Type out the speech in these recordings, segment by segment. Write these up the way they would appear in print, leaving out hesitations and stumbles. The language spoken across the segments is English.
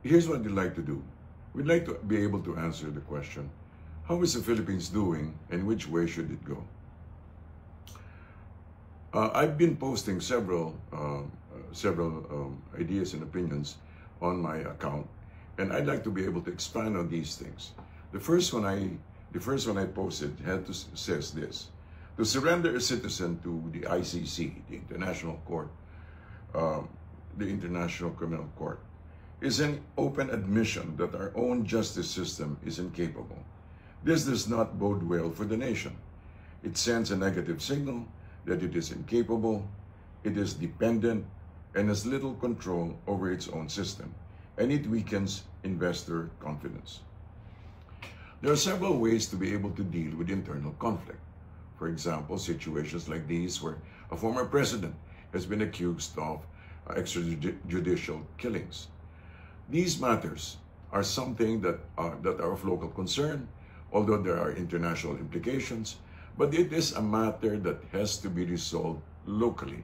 Here's what we'd like to do. We'd like to be able to answer the question, how is the Philippines doing and which way should it go? I've been posting several ideas and opinions on my account, and I'd like to be able to expand on these things. The first one I posted says this: to surrender a citizen to the ICC, the International Court, the International Criminal Court, is an open admission that our own justice system is incapable. This does not bode well for the nation. It sends a negative signal that it is incapable, it is dependent, and has little control over its own system, and it weakens investor confidence. There are several ways to be able to deal with internal conflict. For example, situations like these where a former president has been accused of extrajudicial killings. These matters are something that are of local concern, although there are international implications, but it is a matter that has to be resolved locally.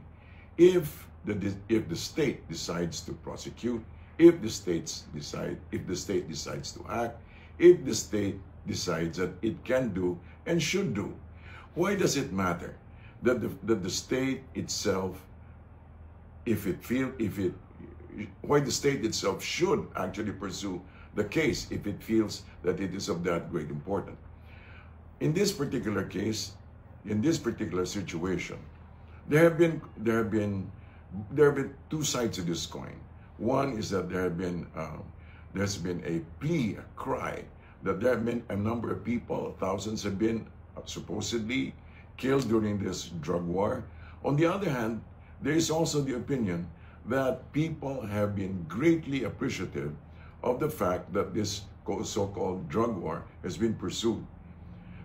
If the state decides to prosecute, if the state decides to act, if the state decides that it can do and should do, why does it matter that the state itself, why the state itself should actually pursue the case if it feels that it is of that great importance? In this particular case, in this particular situation, there have been two sides to this coin. One is that there's been a plea, a cry, that there have been a number of people, thousands have been supposedly killed during this drug war. On the other hand, there is also the opinion that people have been greatly appreciative of the fact that this so-called drug war has been pursued.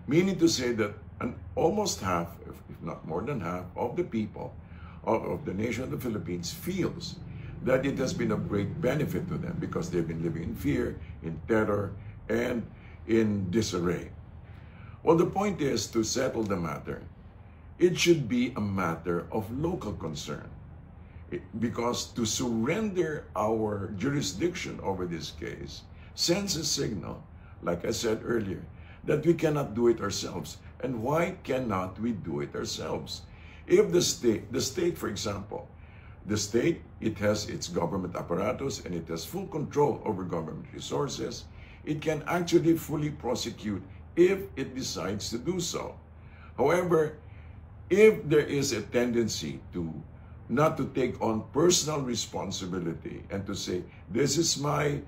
Meaning to say that almost half, if not more than half, of the people of the nation of the Philippines feels that it has been of great benefit to them because they've been living in fear, in terror, and in disarray. Well, the point is, to settle the matter, it should be a matter of local concern. Because to surrender our jurisdiction over this case sends a signal, like I said earlier, that we cannot do it ourselves. And why cannot we do it ourselves? If the state, for example, the state, it has its government apparatus and it has full control over government resources, it can actually fully prosecute if it decides to do so. However, if there is a tendency to not to take on personal responsibility and to say, this is my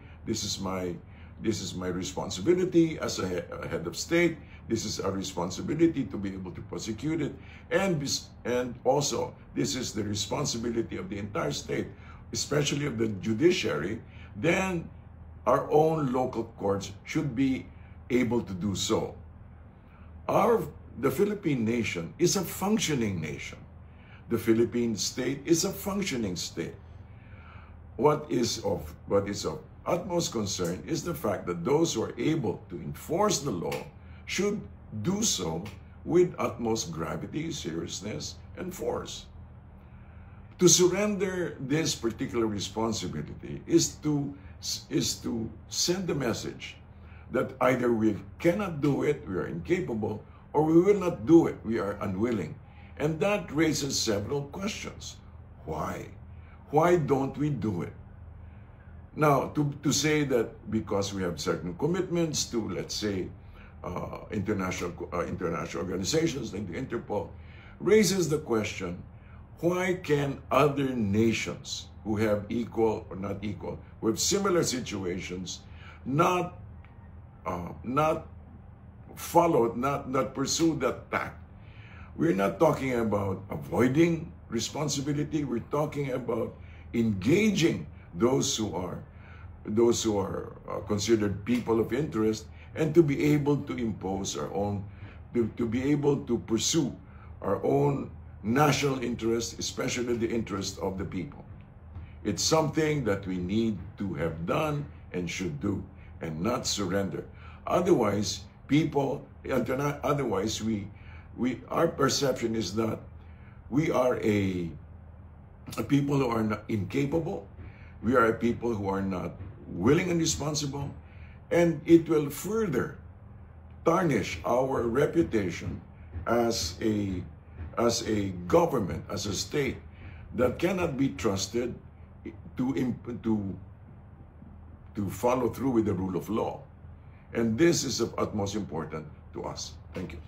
responsibility as a head of state, this is our responsibility to be able to prosecute it, and also this is the responsibility of the entire state, especially of the judiciary, then our own local courts should be able to do so. The Philippine nation is a functioning nation. The Philippine state is a functioning state. What is of utmost concern is the fact that those who are able to enforce the law should do so with utmost gravity, seriousness, and force. To surrender this particular responsibility is to send the message that either we cannot do it, we are incapable, or we will not do it, we are unwilling. And that raises several questions. Why? Why don't we do it? Now, to say that because we have certain commitments to, let's say, international organizations like the Interpol, raises the question, why can other nations who have equal or not equal, who have similar situations, not pursue that tack? We're not talking about avoiding responsibility. We're talking about engaging those who are considered people of interest, and to be able to impose our own, to be able to pursue our own national interest, especially the interest of the people. It's something that we need to have done and should do, and not surrender. Otherwise, our perception is that we are a people who are not incapable, We are a people who are not willing and responsible, and it will further tarnish our reputation as a government, as a state that cannot be trusted to follow through with the rule of law. And this is of utmost importance to us. Thank you.